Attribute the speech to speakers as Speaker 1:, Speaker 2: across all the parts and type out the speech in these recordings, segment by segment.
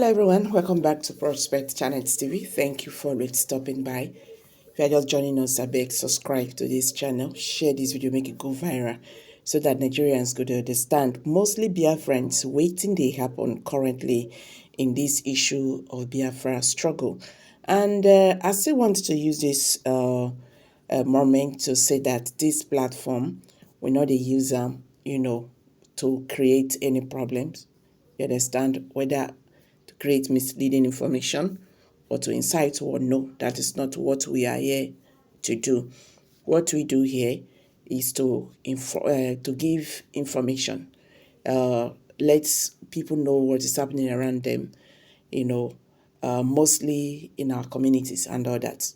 Speaker 1: Hello everyone, welcome back to Prospect Channels TV. Thank you for stopping by. If you are just joining us, I beg subscribe to this channel, share this video, make it go viral so that Nigerians could understand. Mostly Biafrans waiting they happen currently in this issue of Biafra struggle. And I still want to use this moment to say that this platform will not use them, to create any problems. You understand? Whether to create misleading information or to incite war. No, that is not what we are here to do. What we do here is to give information. Let people know what is happening around them, mostly in our communities and all that.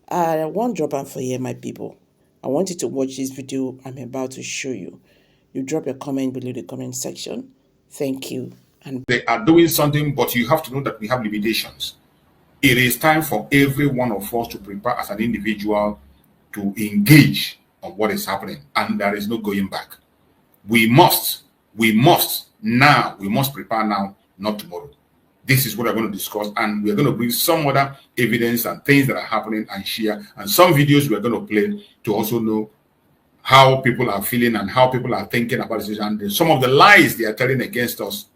Speaker 1: I won't drop on for here, my people. I want you to watch this video I'm about to show you. You drop a comment below the comment section. Thank you. And
Speaker 2: they are doing something, but you have to know that we have limitations. It is time for every one of us to prepare as an individual to engage on what is happening, and there is no going back. We must prepare now, not tomorrow. This is what we're going to discuss, and we're going to bring some other evidence and things that are happening and share, and some videos we're going to play to also know how people are feeling and how people are thinking about this, and some of the lies they are telling against us.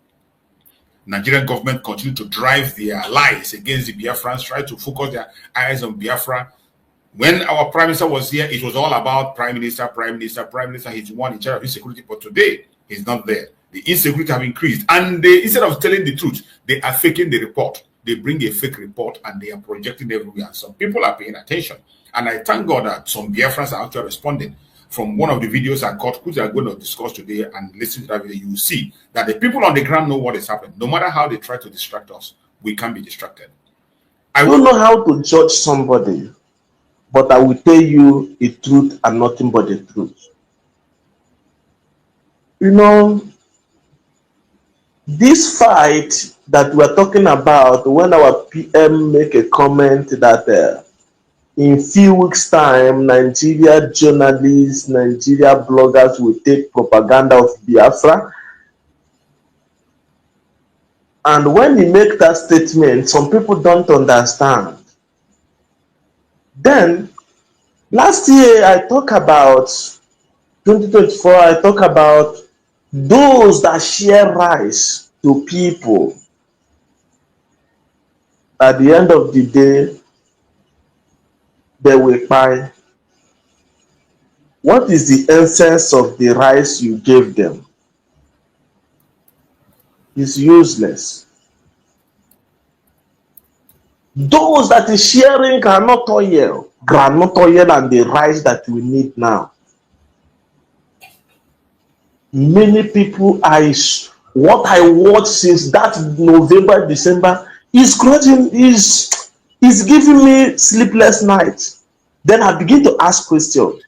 Speaker 2: Nigerian government continue to drive their lies against the Biafrans, try to focus their eyes on Biafra. When our prime minister was here, it was all about prime minister. He's the one in charge of insecurity, but today he's not there. The insecurity have increased, and instead of telling the truth, they are faking the report. They bring a fake report and they are projecting everywhere. And some people are paying attention, and I thank God that some Biafrans are actually responding. From one of the videos I caught, which I'm going to discuss today, and listen to that video, you will see that the people on the ground know what is happening. No matter how they try to distract us, we can be distracted.
Speaker 3: I don't know how to judge somebody, but I will tell you the truth and nothing but the truth. This fight that we're talking about, when our PM make a comment that in few weeks' time, Nigeria journalists, Nigeria bloggers will take propaganda of Biafra. And when he make that statement, some people don't understand. Then, last year, I talk about 2024, I talk about those that share rice to people. At the end of the day, they will buy. What is the essence of the rice you gave them? It's useless. Those that is sharing groundnut oil and the rice that we need now. Many people, what I watched since that November, December is giving me sleepless nights. Then I begin to ask questions.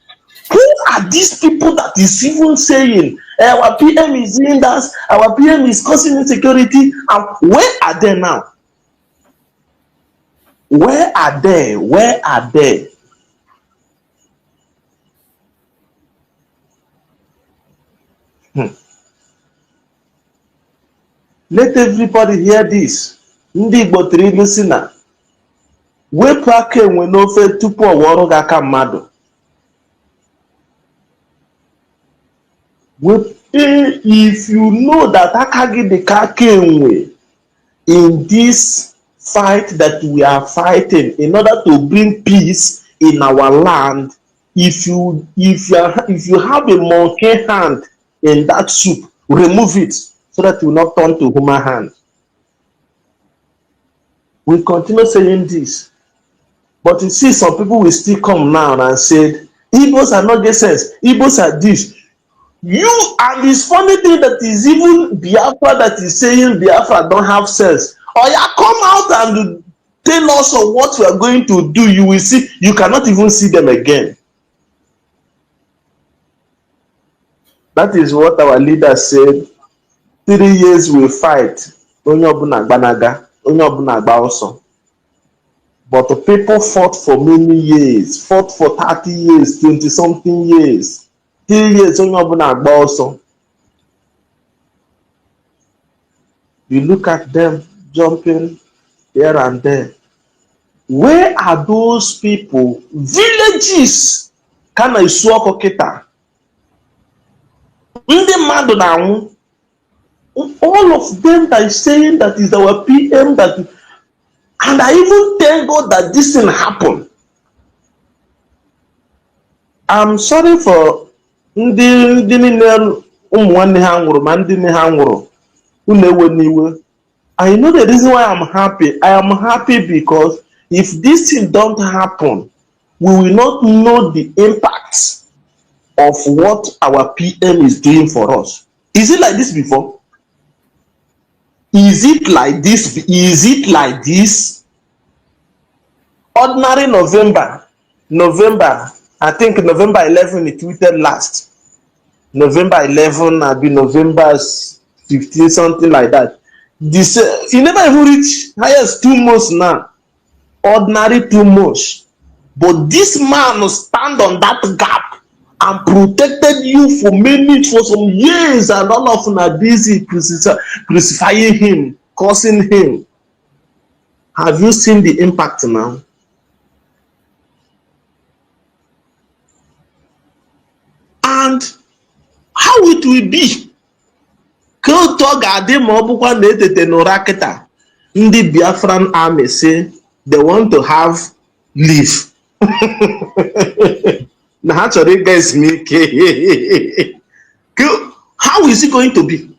Speaker 3: Who are these people that is even saying our PM is doing that, our PM is causing insecurity, and where are they now? Where are they? Where are they? Let everybody hear this. Ndị Igbo tiri ilu si na wepụ aka enwe n'ofe tupu ọ wọrọ gị aka mmadụ. If you know that aka gị dị ka aka enwe in this fight that we are fighting in order to bring peace in our land, if you have a monkey hand in that soup, remove it so that it will not turn to human hand. We continue saying this, but you see some people will still come now and say Igbos are not get sense, Igbos are this. And this funny thing that is even Biafra that is saying Biafra don't have sense. Or yeah, come out and tell us of what we are going to do. You will see, you cannot even see them again. That is what our leader said. 3 years we fight. But the people fought for many years, fought for 30 years, 20-something years. 3 years, you look at them, jumping here and there. Where are those people? Villages ka na-esu ọkụ kịta. Ndị mmadụ na-anwụ. All of them that is saying that is our PM, that, and I even thank God that this thing happened. I'm sorry for ndị niile ụmụ nwanne ha nwụrụ ma ndị nne ha nwụrụ. Unu ewe n'iwe. I know the reason why I'm happy. I am happy because if this thing don't happen, we will not know the impact of what our PM is doing for us. Is it like this before? Is it like this? Is it like this? Ordinary November, I think November 11 it tweeted last. November 11, I'll be November 15, something like that. This you never even reach highest 2 months now. Ordinary 2 months. But this man will stand on that gap and protected you for some years, and all of them are busy crucifying him, cursing him. Have you seen the impact now? And how it will be? The Biafran army say they want to have leave. Now, actually, guys, how is it going to be?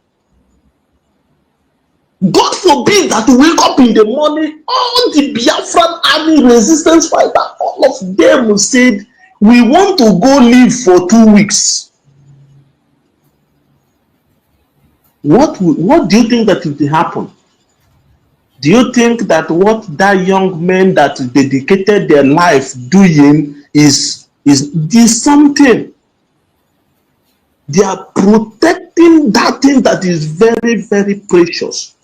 Speaker 3: God forbid that we wake up in the morning, all the Biafran army resistance fighter, all of them said, we want to go live for 2 weeks. What do you think that will happen? Do you think that what that young men that dedicated their life doing is something? They are protecting that thing that is very, very precious.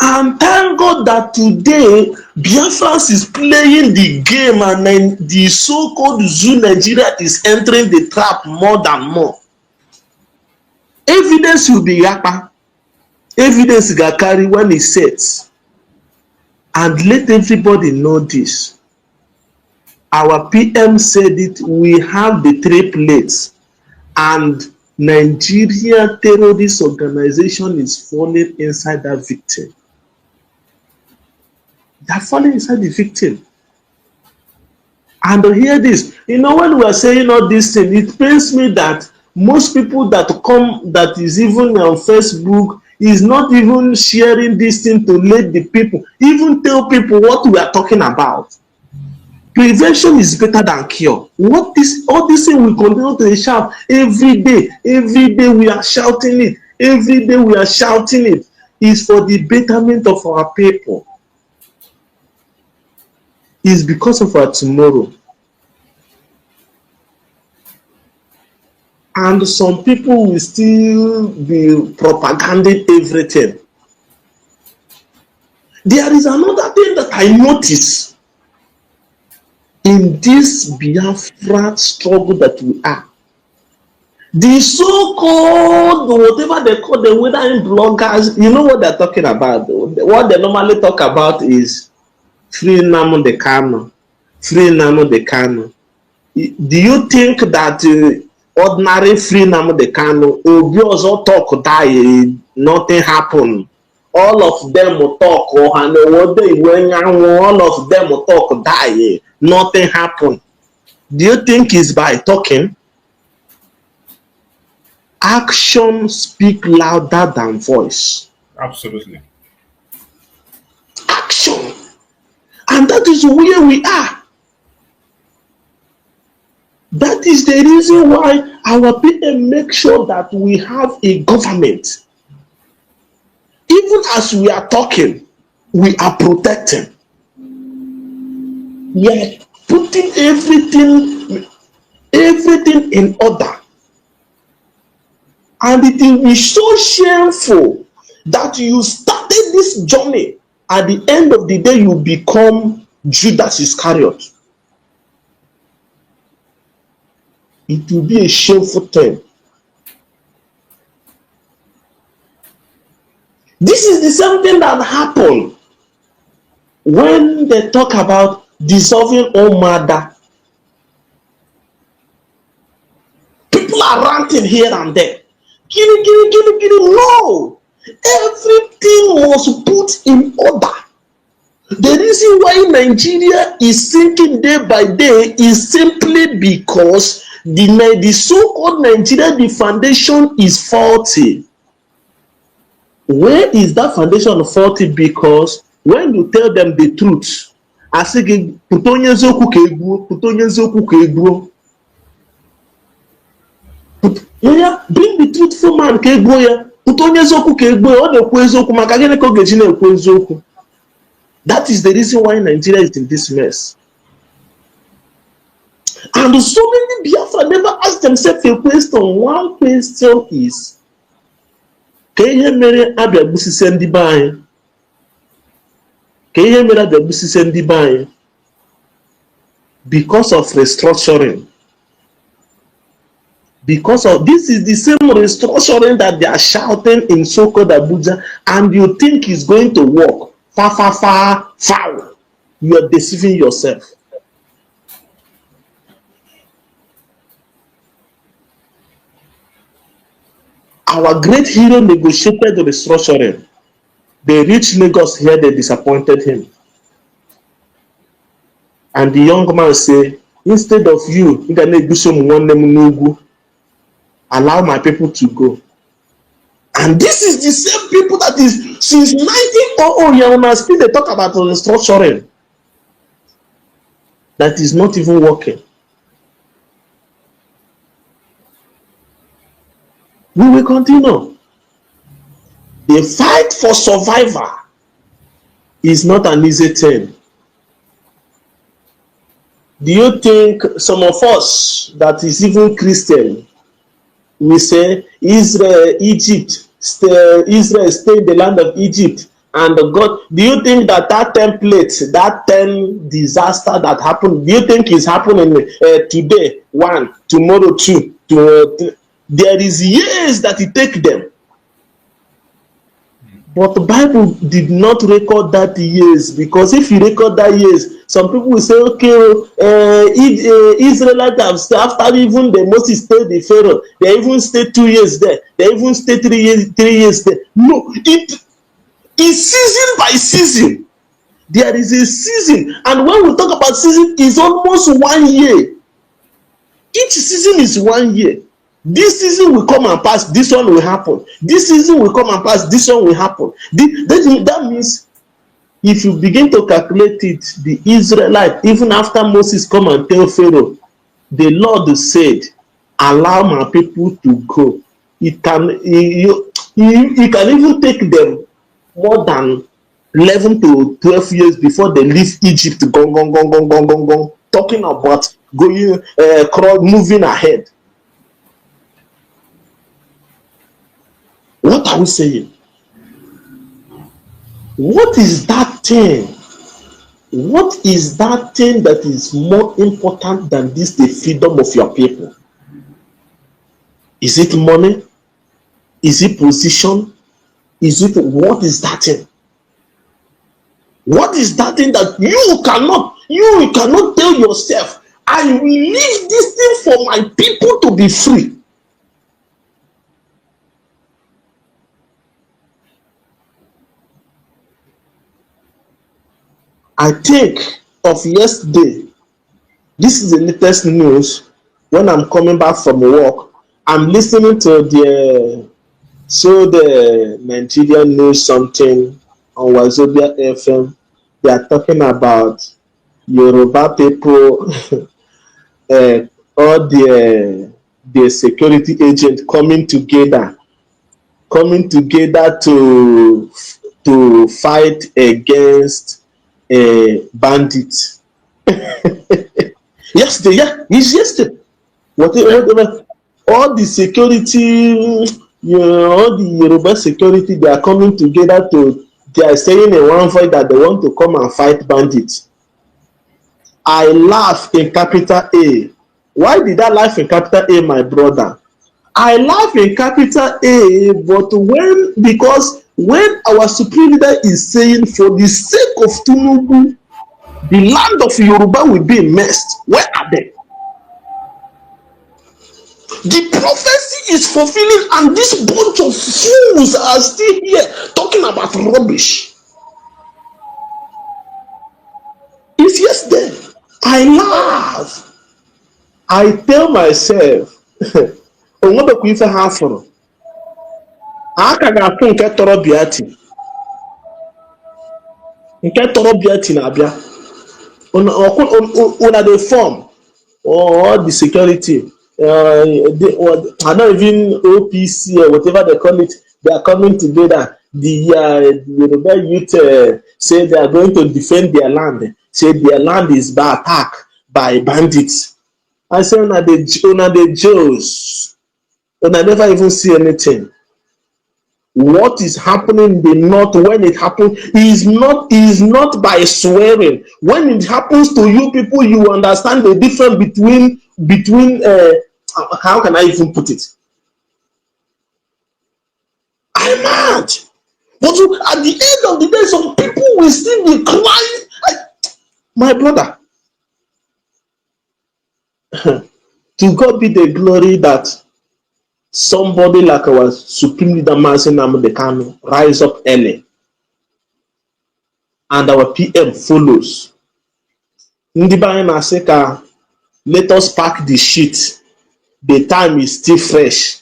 Speaker 3: And thank God that today Biafra is playing the game, and then the so-called Zoo Nigeria is entering the trap more than more. Evidence will be Ekpa. Evidence ga carry when he sets. And let everybody know this. Our PM said it, we have the 3 plates, and Nigeria terrorist organization is falling inside that victim. They're falling inside the victim. And hear this, when we are saying all these things, it pains me that most people that come, that is even on Facebook, is not even sharing this thing to let the people, even tell people what we are talking about. Prevention is better than cure. All this thing we continue to shout every day. Every day we are shouting it. Every day we are shouting it. Is for the betterment of our people. It's because of our tomorrow. And some people will still be propagating everything. There is another thing that I notice in this Biafra struggle that we are. The so-called, whatever they call them, whether in bloggers, you know what they're talking about. What they normally talk about is free Nnamdi the Kanu. Free Nnamdi the Kanu. Do you think that ordinary free Nnamdi the Kanu, Obi also talk die, nothing happen? All of them will talk, all of them will talk die, nothing happen. Do you think it's by talking? Action speak louder than voice.
Speaker 2: Absolutely.
Speaker 3: Action. And that is where we are. That is the reason why our people make sure that we have a government. Even as we are talking, we are protecting. We are putting everything in order. And it will be so shameful that you started this journey. At the end of the day, you become Judas Iscariot. It will be a shameful thing. This is the same thing that happened when they talk about dissolving Omada. People are ranting here and there. No! Everything was put in order. The reason why Nigeria is sinking day by day is simply because the so-called Nigeria, the foundation is faulty. Where is that foundation faulty? Because when you tell them the truth, I say, bring the truthful man, that is the reason why Nigeria is in this mess. And so many Biafra never ask themselves a question. One question is, because of restructuring. Because of this is the same restructuring that they are shouting in so-called Abuja, and you think is going to work. Foul. You are deceiving yourself. Our great hero negotiated the restructuring. They reached Lagos here, they disappointed him. And the young man said, instead of you, allow my people to go. And this is the same people that is since 1900 they talk about the restructuring that is not even working. We will continue. The fight for survival is not an easy thing. Do you think some of us that is even Christian, we say Israel stay in the land of Egypt, and God, do you think that template, that 10 disaster that happened, do you think is happening today, 1, tomorrow 2, there is years that it take them. But the Bible did not record that years, because if you record that years, some people will say, okay, Israelites have stayed, after even the Moses stayed the Pharaoh, they even stayed 2 years there, they even stayed 3 years there. No, it is season by season. There is a season, and when we talk about season, it's almost 1 year. Each season is 1 year. This season will come and pass, this one will happen. This season will come and pass, this one will happen. That means if you begin to calculate it, the Israelite, even after Moses come and tell Pharaoh, the Lord said, allow my people to go. It can even take them more than 11 to 12 years before they leave Egypt, talking about going, moving ahead. What are we saying? What is that thing? What is that thing that is more important than this, the freedom of your people? Is it money? Is it position? Is it, what is that thing? What is that thing that you cannot tell yourself, I will leave this thing for my people to be free? I think of yesterday. This is the latest news. When I'm coming back from work, I'm listening to the Nigerian news something on Wazobia FM. They are talking about Yoruba people, all the security agents coming together to fight against bandits. Yesterday. Whatever. All the security, all the Yoruba security, they are coming together they are saying in one voice that they want to come and fight bandits. I laugh in capital A. Why did I laugh in capital A, my brother? I laugh in capital A, but because when our supreme leader is saying, for the sake of Tinubu, the land of Yoruba will be immersed, where are they? The prophecy is fulfilling, and this bunch of fools are still here talking about rubbish. It's yesterday. I laugh. I tell myself, onwebekwa ife ha fụrụ. Aka ga-afụ nke tọrọ Biati. Nke tọrọ Biati na-abịa. Una dey form or the security. I don't even OPC or whatever they call it. They are coming together. The Yoruba youth say they are going to defend their land. Say their land is by attack by bandits. I say una the Jews. Una never even see anything. What is happening in the north when it happens is not by swearing. When it happens to you people, you understand the difference between how can I even put it? I'm mad. But at the end of the day, some people will still be crying. My brother, to God be the glory that somebody like our supreme leader Mazi Nnamdi Kanu rise up early, and our PM follows. Ndị be anyị na-asị ka let us pack the shit. The time is still fresh,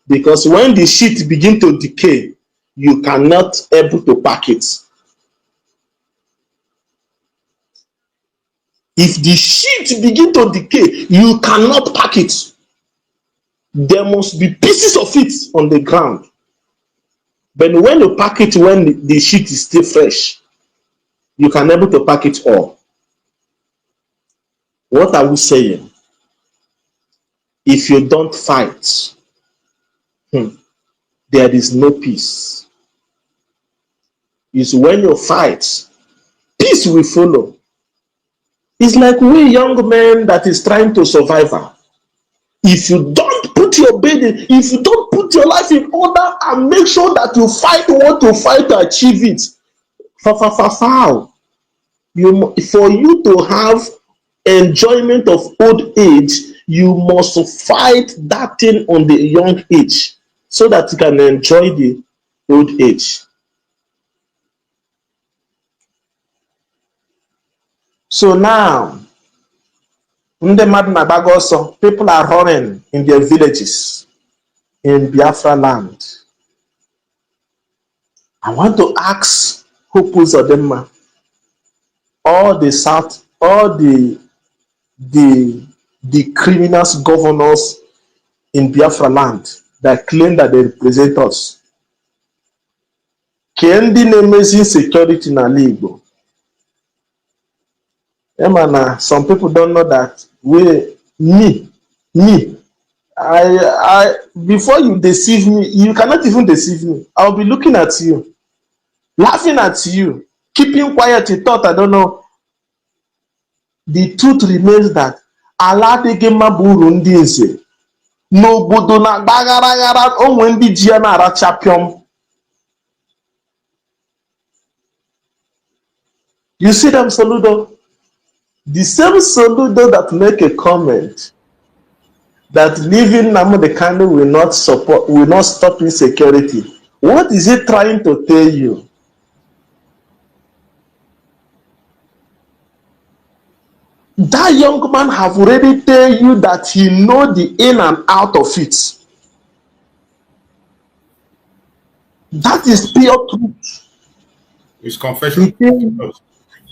Speaker 3: because when the shit begin to decay, you cannot able to pack it. If the shit begin to decay, you cannot pack it. There must be pieces of it on the ground. But when you pack it, when the shit is still fresh, you can able to pack it all. What are we saying? If you don't fight, there is no peace. It's when you fight, peace will follow. It's like we young men that is trying to survive. If you don't put your burden, if you don't put your life in order and make sure that you fight what you fight to achieve it, for you to have enjoyment of old age, you must fight that thing on the young age so that you can enjoy the old age. So now, people are running in their villages in Biafra land. I want to ask Hopus Odemma, all the South, all the criminals governors in Biafra land that claim that they represent us. Can the amazing security na Igbo? Some people don't know that I before you deceive me, you cannot even deceive me. I'll be looking at you, laughing at you, keeping quiet. You thought I don't know. The truth remains that Allah degema buru ndị nze n'obodo na gbagaraghara onwe ndị ji ya na-aracha pịọm. You see them, Soludo? The same Soludo that make a comment that leaving Nnamdi Kanu will not stop insecurity. What is it trying to tell you? That young man have already told you that he know the in and out of it. That is pure truth.
Speaker 2: His confession.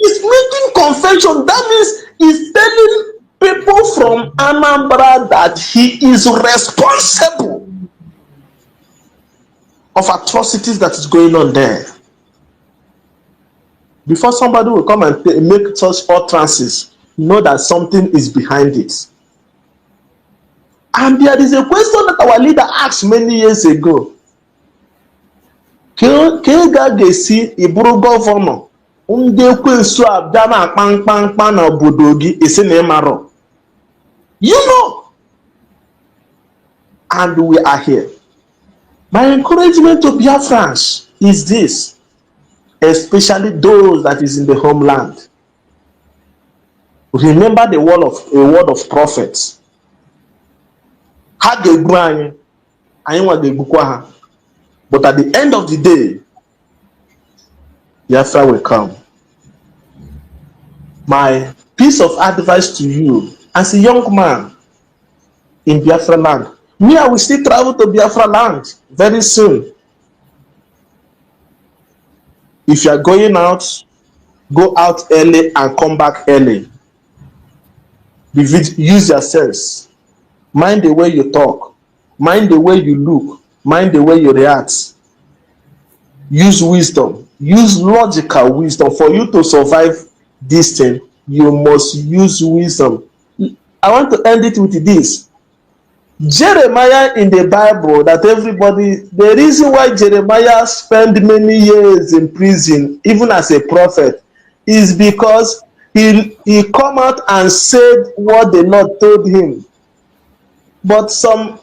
Speaker 3: He's making confession. That means he's telling people from Anambra that he is responsible of atrocities that is going on there. Before somebody will come and make such utterances, know that something is behind it. And there is a question that our leader asked many years ago. Kega gesi iburu governor ndekwensu abdana kpankpankpa na obodogi isi na emaro. You know. And we are here. My encouragement to Biafrans, is this, especially those that is in the homeland. Remember the word of prophets. Ha ga-egbu anyị, anyị nwa ga-egbukwa ha. But at the end of the day, Biafra will come. My piece of advice to you, as a young man in Biafra land, me, I will still travel to Biafra land very soon. If you are going out, go out early and come back early. Use your sense. Mind the way you talk. Mind the way you look. Mind the way you react. Use wisdom. Use logical wisdom. For you to survive this thing, you must use wisdom. I want to end it with this. Jeremiah in the Bible, that everybody, the reason why Jeremiah spent many years in prison, even as a prophet, is because he come out and said what the Lord told him. But some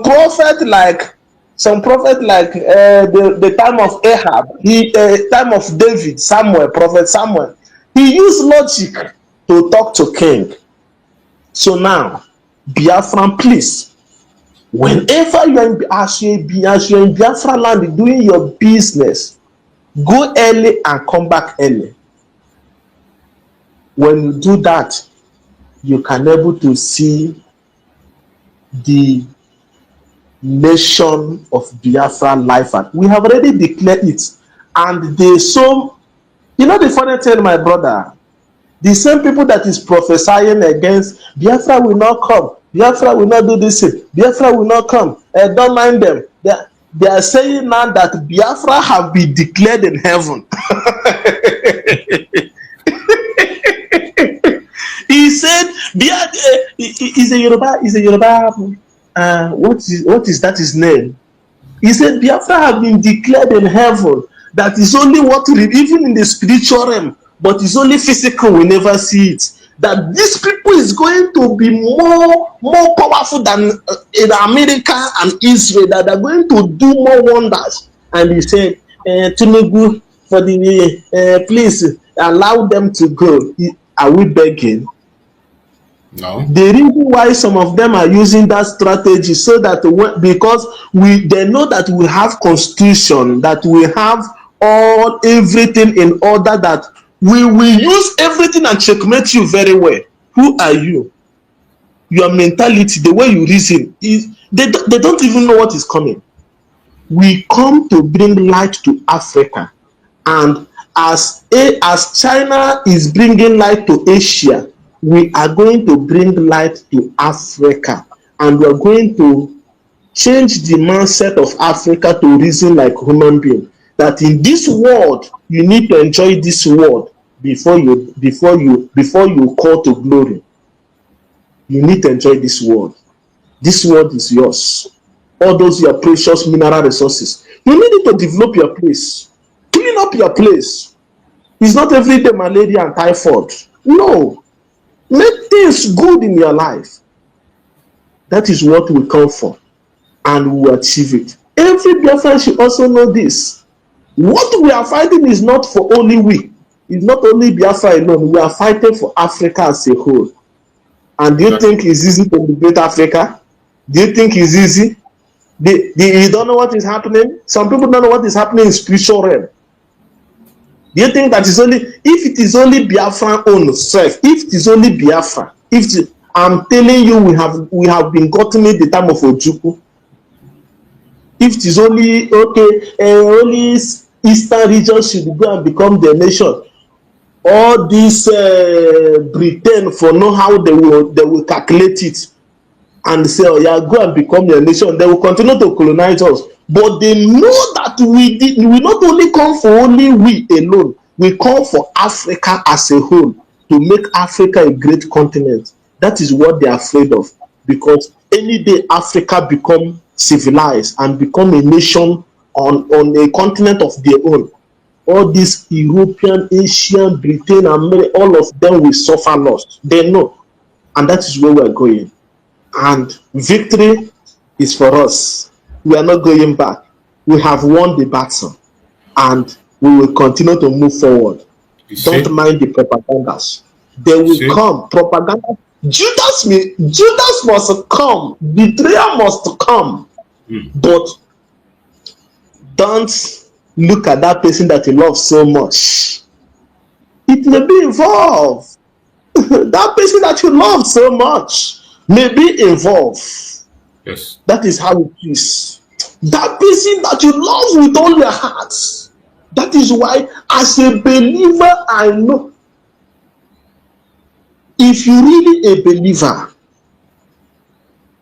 Speaker 3: prophet like the time of Ahab, time of David, prophet Samuel, he used logic to talk to king. So now, Biafran, please, whenever you're in Biafra land doing your business, go early and come back early. When you do that, you can able to see the nation of Biafra life. We have already declared it. And the funny thing, my brother, the same people that is prophesying against Biafra will not come, Biafra will not do this, Biafra will not come, don't mind them. They are saying now that Biafra have been declared in heaven. He said, is a Yoruba, what is that his name? He said, Biafra have been declared in heaven. That is only what, even in the spiritual realm, but it's only physical, we never see it. That these people is going to be more powerful than in America and Israel, that they're going to do more wonders. And he said, Tinubu, for the please allow them to go. Are we begging?
Speaker 2: No.
Speaker 3: The reason why some of them are using that strategy, so that because they know that we have constitution, that we have everything in order, that we will use everything and checkmate you very well. Who are you? Your mentality, the way you reason, they don't even know what is coming. We come to bring light to Africa, and as China is bringing light to Asia, we are going to bring light to Africa, and we are going to change the mindset of Africa to reason like human being. That in this world, you need to enjoy this world before you call to glory. You need to enjoy this world. This world is yours. All those your precious mineral resources. You need to develop your place. Clean up your place. It's not everyday malaria and typhoid. No. Make things good in your life. That is what we come for, and we will achieve it. Every Biafran should also know this. What we are fighting is not for only we. It's not only Biafra alone. We are fighting for Africa as a whole. And do you think it's easy to liberate Africa? Do you think it's easy? You don't know what is happening? Some people don't know what is happening in spiritual realm. Do you think that is only, if it is only Biafra own self, if it is only Biafra, I'm telling you, we have been gotten it the time of Ojukwu. If it is only, only Eastern region should go and become the nation. All this Britain for know how they will calculate it and say, oh yeah, go and become your nation. They will continue to colonize us. But they know that we not only come for only we alone, we come for Africa as a whole, to make Africa a great continent. That is what they are afraid of. Because any day Africa become civilized and become a nation on a continent of their own, all these European, Asian, Britain, America, all of them will suffer loss. They know. And that is where we are going. And victory is for us. We are not going back. We have won the battle. and we will continue to move forward. Don't mind the propagandas. They will come. Propaganda. Judas must come. Betrayal must come. But don't look at that person that you love so much. It may be involved. That person that you love so much may be involved.
Speaker 2: Yes.
Speaker 3: That is how it is. That person that you love with all your heart. That is why, as a believer, I know. If you're really a believer,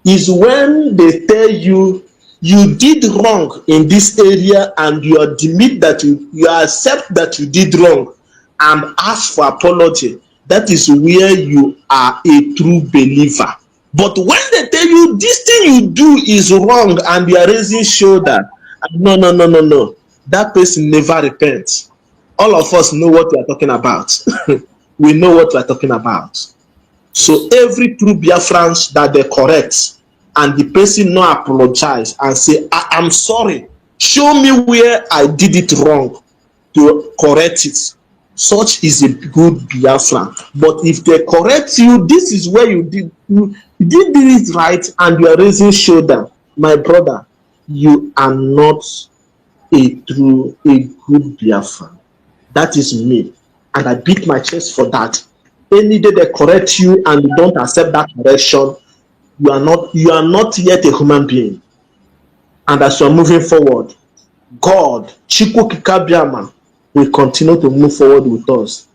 Speaker 3: is when they tell you you did wrong in this area and you admit that you accept that you did wrong and ask for apology. That is where you are a true believer. But when they tell you this thing you do is wrong and you are raising shoulder, no. That person never repents. All of us know what we are talking about. We know what we are talking about. So every true Biafrans that they correct and the person no apologize and say, I'm sorry, show me where I did it wrong to correct it. Such is a good Biafran. But if they correct you, this is where you did it right and you are raising shoulder, my brother, you are not a good Biafran. That is me. And I beat my chest for that. Any day they correct you and you don't accept that correction, you are not yet a human being. And as you are moving forward, God, Chukwu Kikabiama, will continue to move forward with us.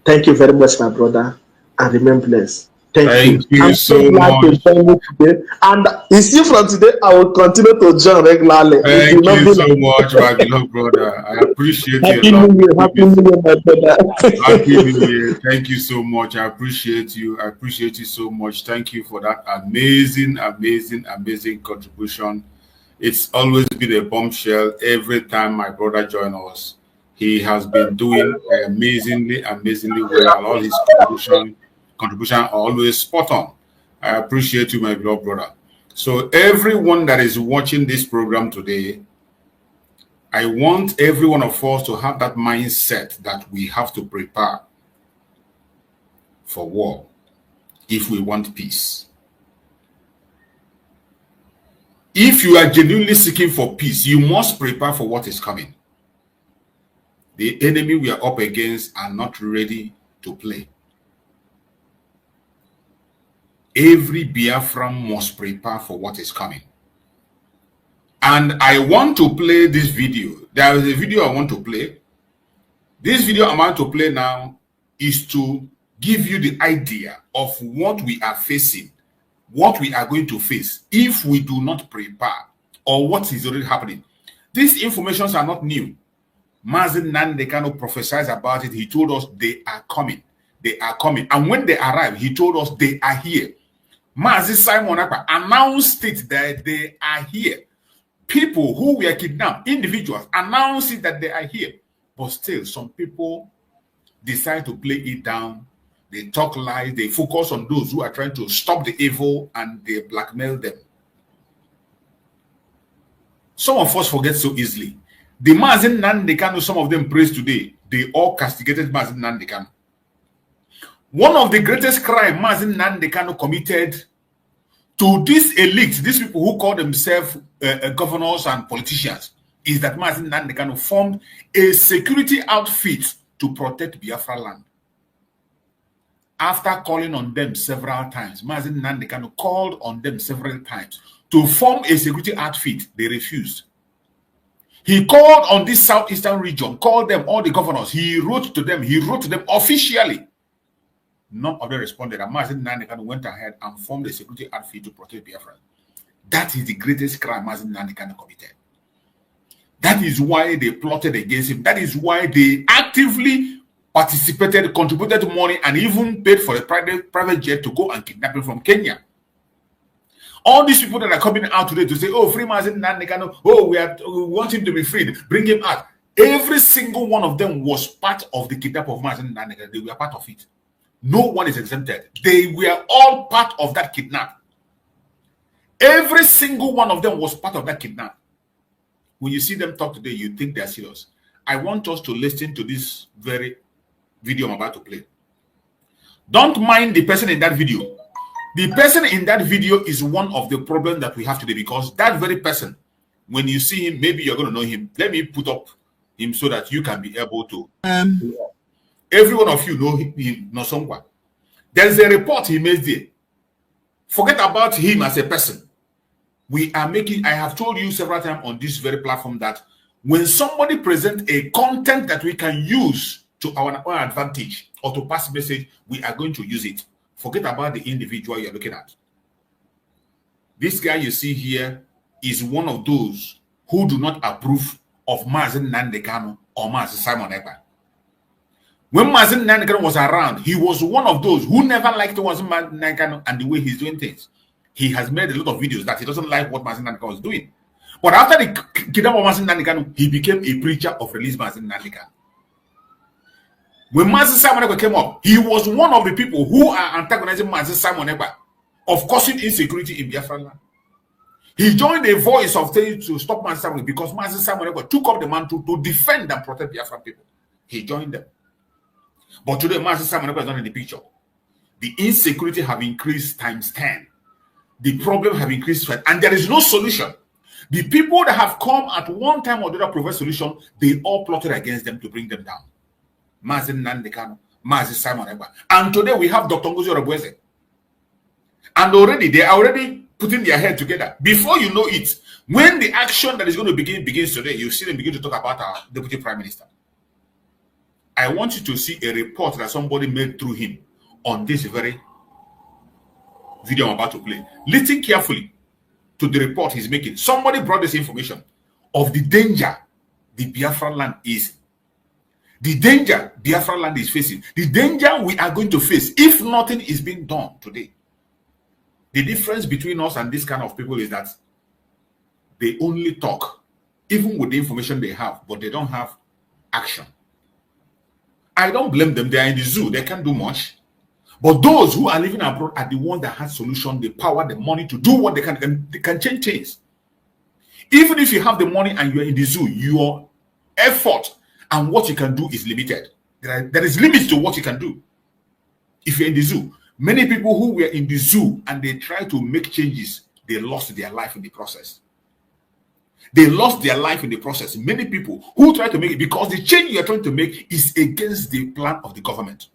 Speaker 3: Thank you very much, my brother, and remain blessed. Thank you.
Speaker 2: I'm so glad to
Speaker 3: join you today. And you see, from today, I will continue to join regularly.
Speaker 2: Thank you so much, my beloved brother. I appreciate you.
Speaker 3: Happy New Year, my brother.
Speaker 2: Happy New Year. Thank you so much. I appreciate you. I appreciate you so much. Thank you for that amazing contribution. It's always been a bombshell every time my brother joins us. He has been doing amazingly well. All his contribution are always spot on. I appreciate you, my beloved brother. So everyone that is watching this program today, I want every one of us to have that mindset that we have to prepare for war if we want peace. If you are genuinely seeking for peace, you must prepare for what is coming. The enemy we are up against are not ready to play. Every Biafran must prepare for what is coming. And I want to play this video. There is a video I want to play. This video I want to play now is to give you the idea of what we are facing, what we are going to face if we do not prepare, or what is already happening. These informations are not new. Mazen Nandekano prophesied about it. He told us they are coming. They are coming. And when they arrive, he told us they are here. Mazi Simon Ekpa announced it that they are here. People who were kidnapped, individuals, announced it that they are here. But still, some people decide to play it down. They talk lies. They focus on those who are trying to stop the evil and they blackmail them. Some of us forget so easily. The Mazen Nandekano, some of them praise today, they all castigated Mazen Nandekano. One of the greatest crimes Mazen Nandekano committed to this elite, these people who call themselves governors and politicians, is that Mazen Nandekano formed a security outfit to protect Biafra land. After calling on them several times, Mazen Nandekano called on them several times to form a security outfit. They refused. He called on this southeastern region, called them, all the governors. He wrote to them officially. None of them responded. And Mazen Nandekano went ahead and formed a security outfit to protect Biafra. That is the greatest crime Mazen Nandekano committed. That is why they plotted against him. That is why they actively participated, contributed money, and even paid for a private jet to go and kidnap him from Kenya. All these people that are coming out today to say, oh, free Mazen Nandekano, oh, we want him to be freed, bring him out. Every single one of them was part of the kidnap of Mazen Nandekano. They were part of it. No one is exempted. They were all part of that kidnap. Every single one of them was part of that kidnap. when you see them talk today, you think they're serious. I want us to listen to this very video I'm about to play. Don't mind the person in that video. The person in that video is one of the problems that we have today, because that very person, when you see him, maybe you're going to know him. Let me put up him so that you can be able to. Every one of you know him, know someone. There's a report he made there. Forget about him as a person. We are making, I have told you several times on this very platform that when somebody presents a content that we can use to our own advantage or to pass message, we are going to use it. Forget about the individual you're looking at. This guy you see here is one of those who do not approve of Mazen Nandekano or Mazen Simon Ekpa. When Mazen Nandekano was around, he was one of those who never liked Mazen Nandekano and the way he's doing things. He has made a lot of videos that he doesn't like what Mazen Nandekano was doing. But after the kidnapping of Mazen Nandekano, he became a preacher of release Mazen Nandekano. When Mazen Simon Ekpa came up, he was one of the people who are antagonizing Mazen Simon Ekpa of causing insecurity in Biafra land. He joined a voice of saying to stop Mazen Simon because Mazen Simon Ekpa took up the mantle to defend and protect Biafra people. He joined them. But today, Mazen Simon Ekpa is not in the picture. The insecurity have increased times 10. The problem have increased, and there is no solution. The people that have come at one time or the other provide solution, they all plotted against them to bring them down. Mazen Nandekano, Mazen Simon Ekpa. And today we have Dr. Ngozi Orebweze. And already, they are already putting their head together. Before you know it, when the action that is going to begins today, you see them begin to talk about our Deputy Prime Minister. I want you to see a report that somebody made through him on this very video I'm about to play. Listen carefully to the report he's making. Somebody brought this information of the danger the Biafra land is. The danger Biafra land is facing. The danger we are going to face if nothing is being done today. The difference between us and this kind of people is that they only talk, even with the information they have, but they don't have action. I don't blame them. They are in the zoo. They can't do much. But those who are living abroad are the ones that have solution, the power, the money to do what they can, and they can change things. Even if you have the money and you're in the zoo, your effort and what you can do is limited. There is limits to what you can do. If you're in the zoo, many people who were in the zoo and they try to make changes, they lost their life in the process. They lost their life in the process. Many people who try to make it, because the change you are trying to make is against the plan of the government.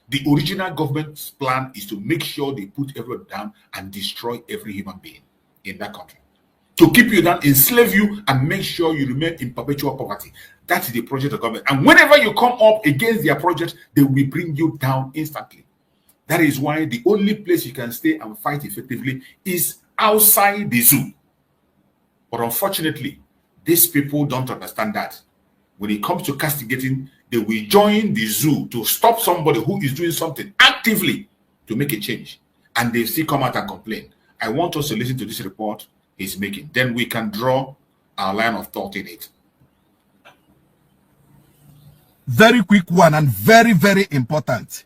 Speaker 2: The original government's plan is to make sure they put everyone down and destroy every human being in that country. To keep you down, enslave you, and make sure you remain in perpetual poverty. That is the project of government. And whenever you come up against their project, they will bring you down instantly. That is why the only place you can stay and fight effectively is outside the zoo. But unfortunately, these people don't understand that. When it comes to castigating, they will join the zoo to stop somebody who is doing something actively to make a change. And they still come out and complain. I want us to listen to this report he's making. Then we can draw our line of thought in it.
Speaker 4: Very quick one and very, very important.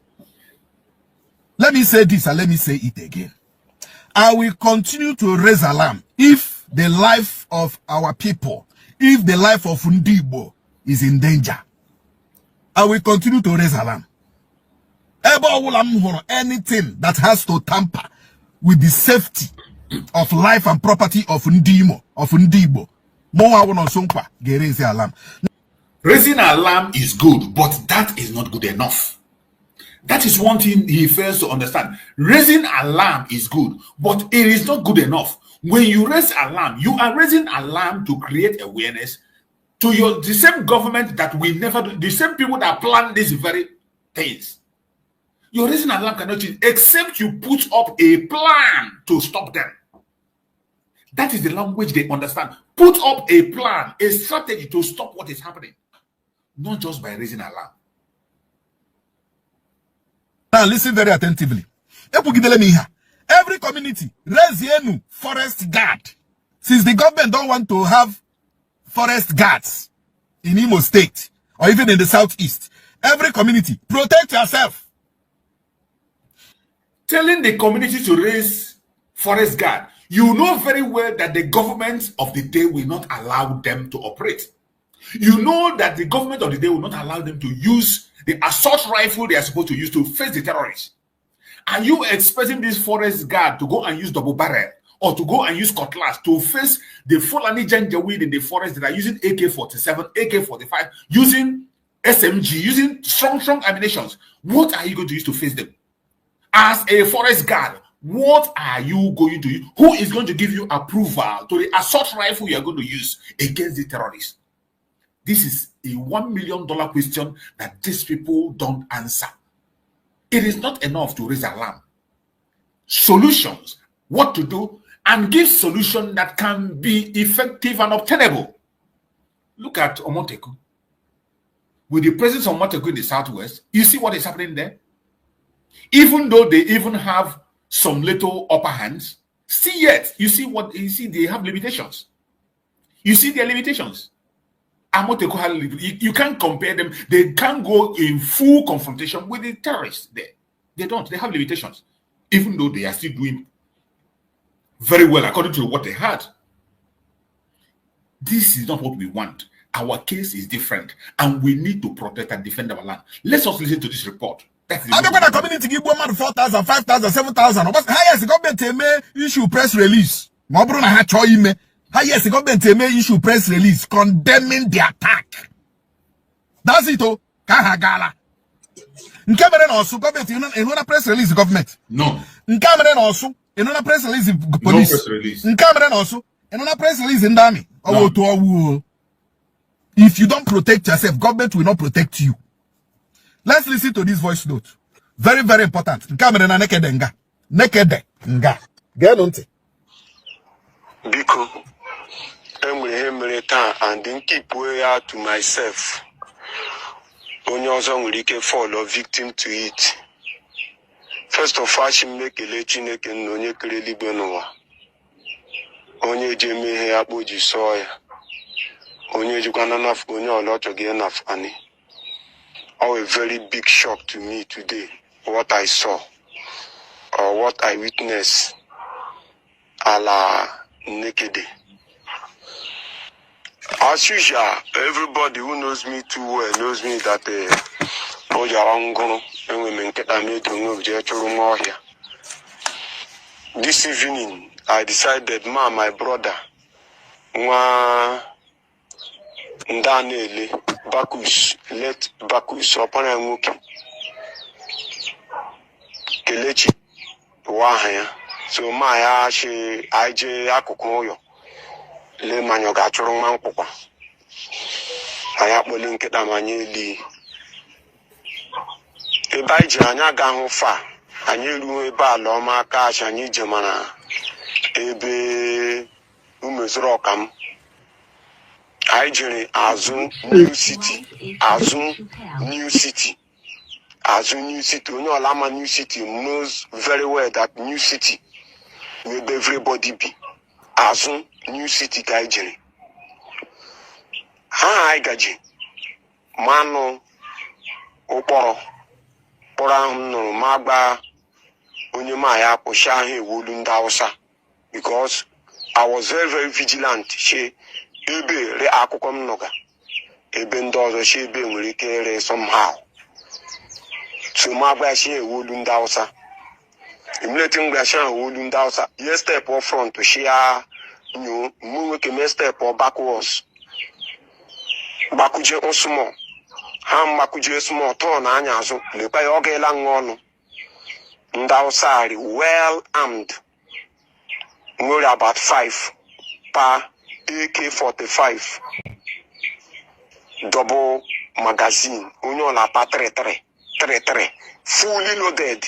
Speaker 4: Let me say this and let me say it again. I will continue to raise alarm if the life of our people, if the life of Ndibo is in danger. I will continue to raise alarm. Anything that has to tamper with the safety of life and property of Ndibo, raise alarm.
Speaker 2: Raising alarm is good, but that is not good enough. That is one thing he fails to understand. Raising alarm is good, but it is not good enough. When you raise alarm, you are raising alarm to create awareness to the same government that we never do, the same people that plan these very things. Your raising alarm cannot change except you put up a plan to stop them. That is the language they understand. Put up a plan, a strategy to stop what is happening. Not just by raising alarm.
Speaker 4: Now listen very attentively. Every community raise forest guard. Since the government don't want to have forest guards in Imo State or even in the southeast, every community protect yourself.
Speaker 2: Telling the community to raise forest guard, You know very well that the government of the day will not allow them to operate. You know that the government of the day will not allow them to use the assault rifle they are supposed to use to face the terrorists. Are you expecting this forest guard to go and use double barrel or to go and use cutlass to face the Fulani Janjaweed in the forest that are using AK-47, AK-45, using SMG, using strong ammunition? What are you going to use to face them? As a forest guard, what are you going to use? Who is going to give you approval to the assault rifle you are going to use against the terrorists? This is a $1 million question that these people don't answer. It is not enough to raise alarm. Solutions, what to do, and give solutions that can be effective and obtainable. Look at Omoteku. With the presence of Omoteku in the southwest, you see what is happening there? Even though they even have some little upper hands, see yet, you see they have limitations. You see their limitations. You can't compare them. They can't go in full confrontation with the terrorists there. They don't. They have limitations. Even though they are still doing very well according to what they had. This is not what we want. Our case is different. And we need to protect and defend our land. Let's also listen to this report.
Speaker 4: I'm going to community give 4,000, 5,000, 7,000. Highest the government may issue press release. Highest the government may issue press release condemning the attack. That's it. Oh, Kahagala. In Cameroon also, government in one press release government.
Speaker 2: No.
Speaker 4: In Cameroon also, in one press release police.
Speaker 2: No press release.
Speaker 4: In Cameroon also, in one press release in the army.
Speaker 2: No.
Speaker 4: If you don't protect yourself, government will not protect you. Let's listen to this voice note. Very, very important. In Cameroon na nekede nga. Nekede nga. Gelonte.
Speaker 5: Biko. And then keep way out to myself. Onye ọzọ nwere ike fall or victim to it. First of all, she make a Chineke na onye kere eluigwe n'ụwa. Onye ji eme ihe akpụ ji sọọ ya. Onye jikwana n'afọ onye ọla ọchọ gị n'afọ ani. Oh, a very big shock to me today. What I saw or what I witnessed. Allah naked. As usual, everybody who knows me too well knows me that this evening I decided, my brother, Ndanele, Bakus, let Bakus upon a mookie. Kelechi, Wahaya. So my she IJ Akukoyo. Le manyoga churung mangpokwa. Ayakbo link damanyeli. Ebaiji anya gahu fa. Anyi ru eba loma cash anyi jemana. Ebe umezro kam. Aijiri Azun New City. Azun New City. Azun New City. You know Alama New City knows very well that New City will everybody be. Azun New City Gaijiri. Ha Gaji. Mano Oporo. Poram no Magba Unyumaya Poshahi Wulundausa. Because I was very, very vigilant. She Ebe re akukom noga. Ebe ndozo she ebe nwere somehow. So Magba she Wulundausa. Emulating Gashan Wulundausa. Yes step off front to share you move a step or backwards. Bakuje Osmo. Ham Bakuje small ton anyazo. Le Payoge Langono. Ndausari well armed. We're about 5 per AK-45. Double magazine. Unyola pa 3-3. Fully loaded.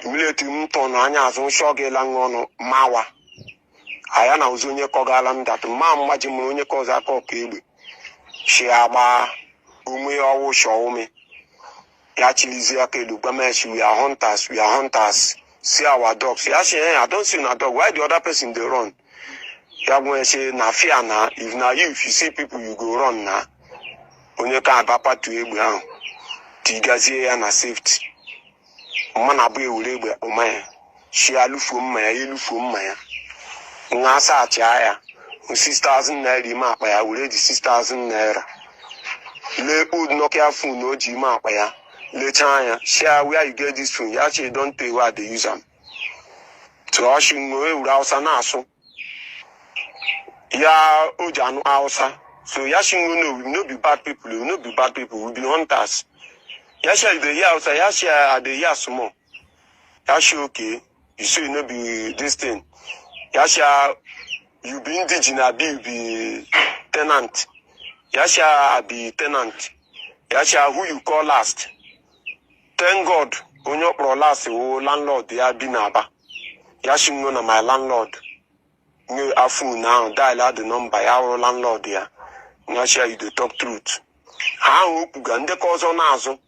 Speaker 5: Mileti mtono anyazo shoge langono mawa. Ayana uzunye kogalam that mama jimunye koza kokebe. Shiaba ume owo showme. Yachilizia kedu gamesh we are hunters. See our dogs. I don't see no dog. Why the other person they run? You say na fear na. If na you, if you see people, you go run na. Onye ka papa to ebu now. Tigazie na safety. Man abu ewure ebu omaya. She alufu maya, ilufu maya. Ngasa chaya. 6,000 naira ma pa ya, we 6,000 naira. Le old Nokia phone no G ma pa ya. Le chaya. Share where you get this phone. You actually don't pay where they use them. So I should know where else an aso. Ya ojanu Hausa. So Yashin will no be bad people, will not be bad people, will be hunters. Yasha the Yasa, Yasha the Yasumo. Yasha okay, you say no be this thing. Yasha you be indigenous, be tenant. Yasha be tenant. Yasha who you call last. Thank God, when you pro last, landlord, they are binaba. Yashin no my landlord. You are full now, dial the number, our landlord there. Not sure you talk truth. How can the cause on Azo?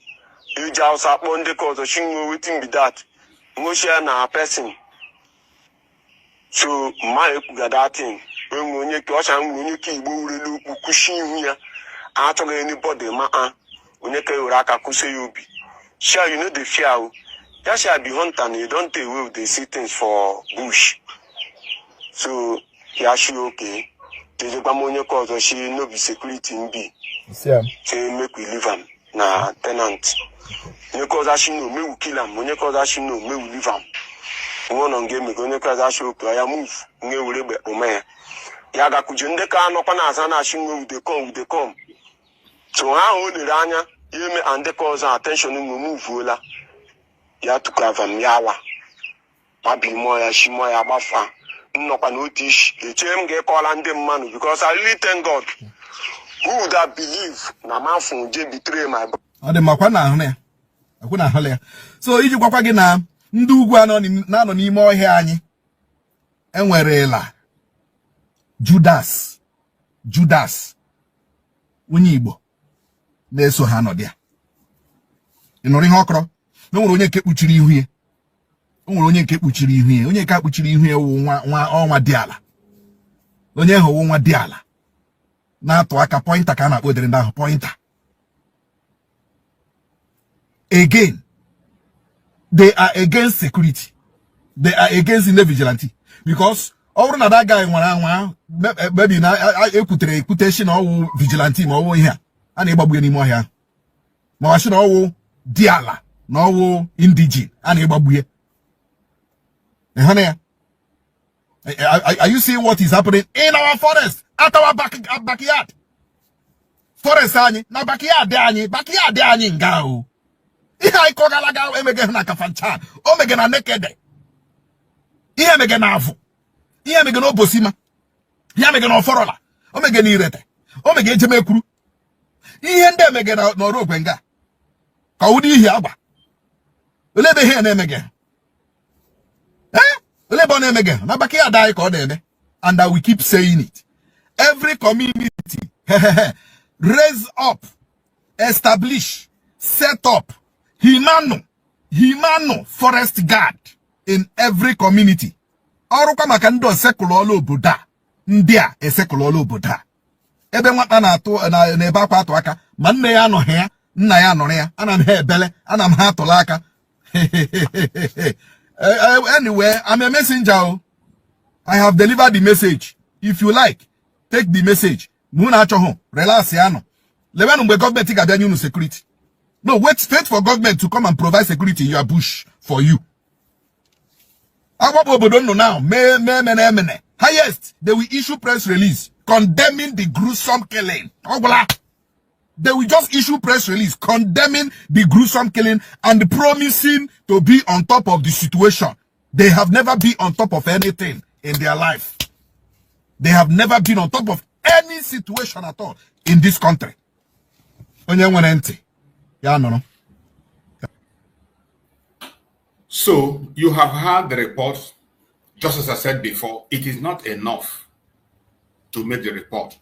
Speaker 5: You just up on the cause of Shingo waiting be that. No share na person. So my that thing. When you catch and when you keep moving, cushion here. I don't anybody, when you can raka kuseyobi. Sure, you know the fear. That shall be hunting, you don't take away the see things for bush. So, yeah, she okay. The Bamonia cause she no be security in B.
Speaker 4: Yeah.
Speaker 5: Say make we leave him. Na tenant. You cause she no, me will kill him. When you cause she no, me will leave him. One on game, when you cause she okay, I move. Me will leave Omea. Yaga kujende ka no pana sana she no they come. So how hold the ranya, you me and the cause attention in move wula. Ya to cover yawa. Mabi moya, she moya bafa. No panotish, the chain get call and them man because I really thank God. Who would have believe na man from J betray my
Speaker 4: the Makwana hone. Akuna hole. So iji kwa gị na ndị ugwu anọ n'ime ọhịa anyị enwerela Judas onye Igbo na-eso ha nọ dia. Ị nụrụ ihe ọkọrọ? Na nwere onye nke kpuchiri ihu ya. Onye nke kpuchiri ihu ya. Onye ka kpuchiri ihu ya wụ nwa dị ala. Onye ahụ wụ nwa dị ala. Na-atụ aka pointer ka na-akpọ dere ndị ahụ pointer. Again, they are against security. They are against the vigilante. Because over na that guy maybe na equutation or vigilante ma owo here. And egbabu any more here. Ma wa shi na owo diala na owo indigene and egbabu here. Are you seeing what is happening in our forest? At our backyard. Forest anyị na backyard anyị ngao. Ihe anyị kọgalaga emege na kafancha. Omege na nekede. Ihe mege na avu. Ihe mege na obosima. Ihe mege na oforola. Omege na irete. Omege ejeme kwuru. Ihe ndị emege na ọrụ ogwenga. Ka ụdị ihe agba. Olebe ihe na-emege. Olebe na emege. Na backyard anyị ka ọ na-eme. And we keep saying it. Every community raise up, establish, set up Himano forest guard in every community. Ọrụkwa maka ndị osekulolo obodo a, ndị a esekulolo obodo a. Ebe nwata na-atụ na ebe akwa atụ aka, ma nne ya anọghị ya, nna ya nọrọ ya, ana m ha ebele, ana m ha atụla aka. Anyway, I'm a messenger. I have delivered the message. If you like, take the message. Muna choho, relax yano. Lewen mbe government ga new security. No, wait for government to come and provide security in your bush for you. Awabobo don't know now. Highest, they will issue press release condemning the gruesome killing. They will just issue press release condemning the gruesome killing and promising to be on top of the situation. They have never been on top of anything in their life. They have never been on top of any situation at all in this country.
Speaker 2: So you have heard the report. Just as I said before, it is not enough to make the report.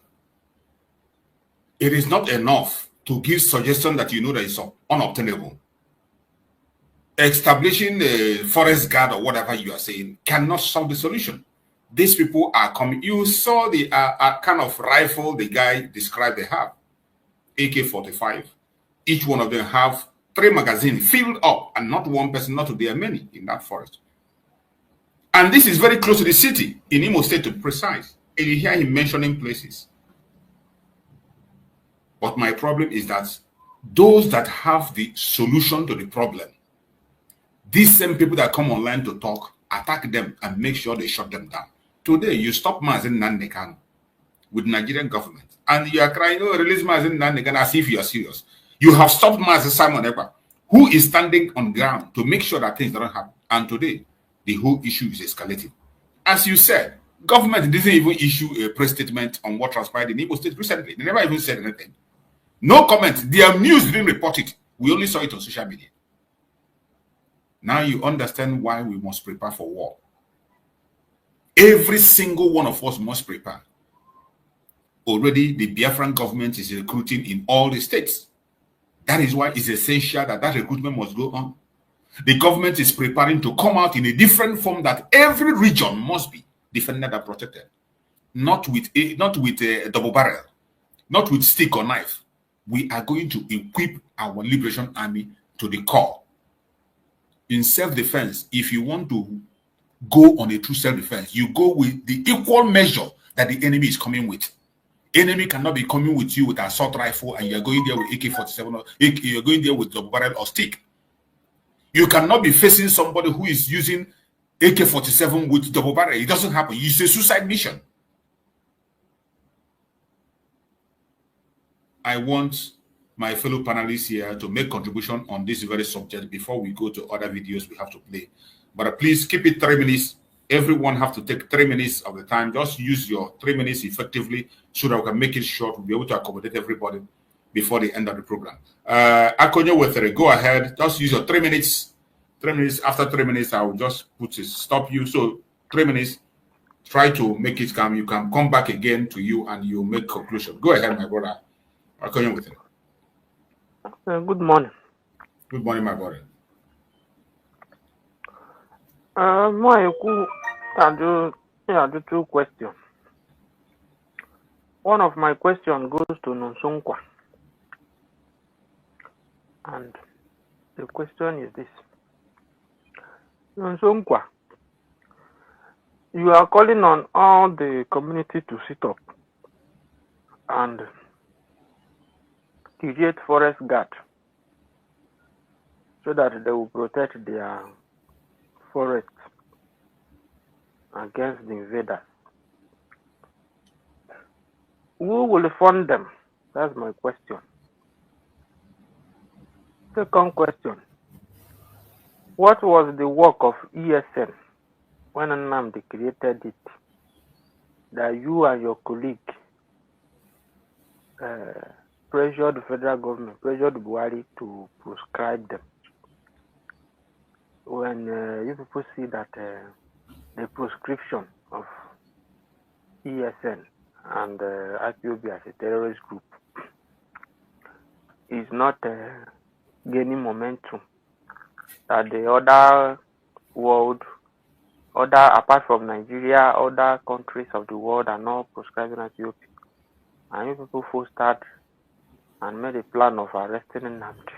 Speaker 2: It is not enough to give suggestion that you know that is unobtainable. Establishing a forest guard or whatever you are saying cannot solve the solution. These people are coming. You saw the kind of rifle the guy described they have. AK-45. Each one of them have 3 magazines filled up, and not one person, not to be many in that forest. And this is very close to the city, in Imo State to be precise. And you hear him mentioning places. But my problem is that those that have the solution to the problem, these same people that come online to talk, attack them and make sure they shut them down. Today, you stop Mazen Nandekan with Nigerian government, and you are crying, oh, release Mazen Nandekan as if you are serious. You have stopped Mazen Simon Ekpa, who is standing on ground to make sure that things don't happen. And today, the whole issue is escalating. As you said, government didn't even issue a press statement on what transpired in Imo State recently. They never even said anything. No comment. Their news didn't report it. We only saw it on social media. Now you understand why we must prepare for war. Every single one of us must prepare. Already, the Biafran government is recruiting in all the states. That is why it's essential that that recruitment must go on. The government is preparing to come out in a different form that every region must be defended and protected. Not with a double barrel, not with stick or knife. We are going to equip our liberation army to the core. In self-defense, if you want to go on a true self-defense, you go with the equal measure that the enemy is coming with. Enemy cannot be coming with you with an assault rifle and you're going there with AK-47 or you're going there with double barrel or stick. You cannot be facing somebody who is using AK-47 with double barrel. It doesn't happen. It's a suicide mission. I want my fellow panelists here to make contribution on this very subject before we go to other videos we have to play. But please keep it 3 minutes. Everyone have to take 3 minutes of the time. Just use your 3 minutes effectively so that we can make it short. We'll be able to accommodate everybody before the end of the program. Akonyo Wethere, go ahead. Just use your 3 minutes. 3 minutes. After 3 minutes, I will just stop you. So 3 minutes. Try to make it come. You can come back again to you and you make conclusion. Go ahead, my brother. Akonyo Wethere.
Speaker 6: Good morning.
Speaker 2: Good morning, my brother.
Speaker 6: I do 2 questions. One of my questions goes to Nonsonkwa. And the question is this. Nonsonkwa, you are calling on all the community to sit up and create forest guard so that they will protect their forests against the invaders. Who will fund them? That's my question. Second question. What was the work of ESN when Nnamdi created it that you and your colleague pressured the federal government, pressured Buhari to proscribe them? When you people see that the proscription of ESN and IPOB as a terrorist group is not gaining momentum, that the other world, apart from Nigeria, other countries of the world are not proscribing IPOB, and you people fostered and made a plan of arresting Nnamdi.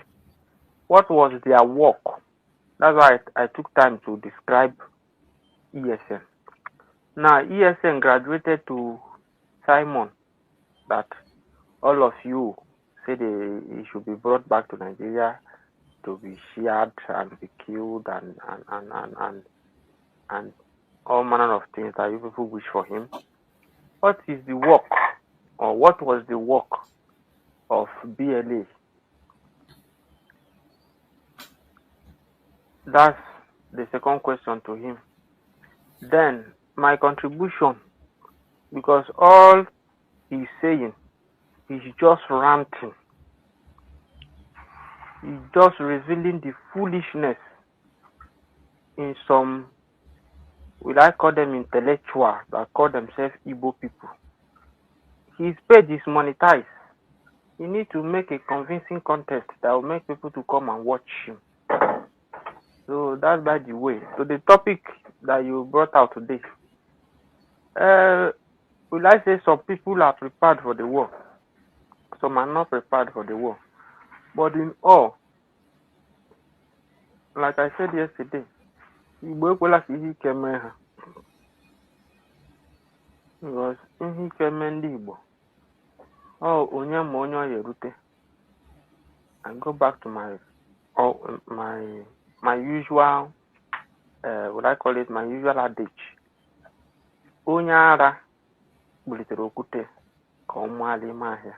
Speaker 6: What was their work? That's why I took time to describe ESN. Now, ESN graduated to Simon that all of you said he should be brought back to Nigeria to be sheared and be killed and all manner of things that you people wish for him. What is the work, or what was the work of BLA? That's the second question to him. Then my contribution, because all he's saying is just ranting. He's just revealing the foolishness in some, will I call them intellectuals that call themselves Igbo people. His page is monetized. You need to make a convincing contest that will make people to come and watch him. So that's by the way. So the topic that you brought out today, will I say some people are prepared for the war, some are not prepared for the war. But in all, like I said yesterday, Igbo ekwela ka ihe ike mee ha. because ihe ike mee ndị Igbo onye ma onye ọ ga-erute. I go back to my usual what I call it, my usual adage. Onye ara bulitere okwute ka ọ maa n'ime ahịa,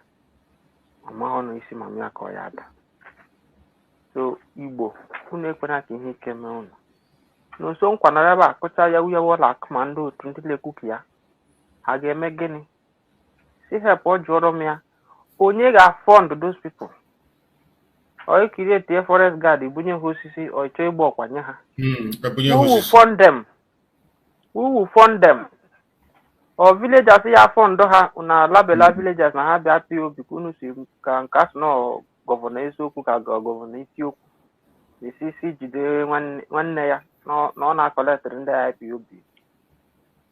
Speaker 6: ọ maghị ọnụ isi ma mịa ka ọ ya ada. So Igbo, unu ekwena ka ihe ike mee unu. N'ụsọ nkwanara ebe a kụcha yawu ụlọ akụ ma ndị otu ndị lekwu ya, ha ga-eme gịnị? Si help ọ jụọrọ m ya, onye ga-afọnd those people? Ọ ekiri etie forest guard bunye ha osisi ọ chọọ ịgba ọkwa nye ha. Who will fund them? Who will fund them? Or villagers ya fund ha na labela villagers na ha bịa POB unu si ka nke asị na gọvanọ eziokwu ka gọvanọ isiokwu. Isi jide nwanne ya na ọ na-akọletịrị ndị IPOB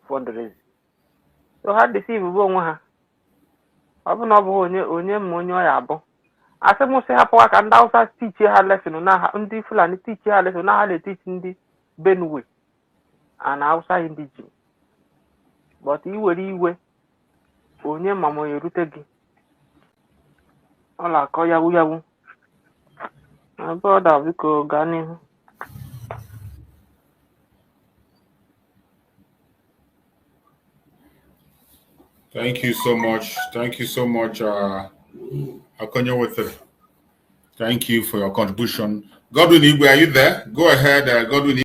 Speaker 6: fundraising. So ha deceive bụ onwe ha. Ọ bụ na ọ bụghị onye ma onye ọ ya abụ. Asị m sị hapụ ka ndị Hausa tichie ha lesson na ndị Fulani tichie ha lesson na ha na-etichi ndị Benue na Hausa indigene. But iwere iwe onye ma ma erute gị ọ na-akọ yawu. Brother, biko gaa n'ihu.
Speaker 2: Thank you so much. Thank you so much, Akonye Wether. Thank you for your contribution. Godwin Igwe, are you there? Go ahead, Godwin Igwe.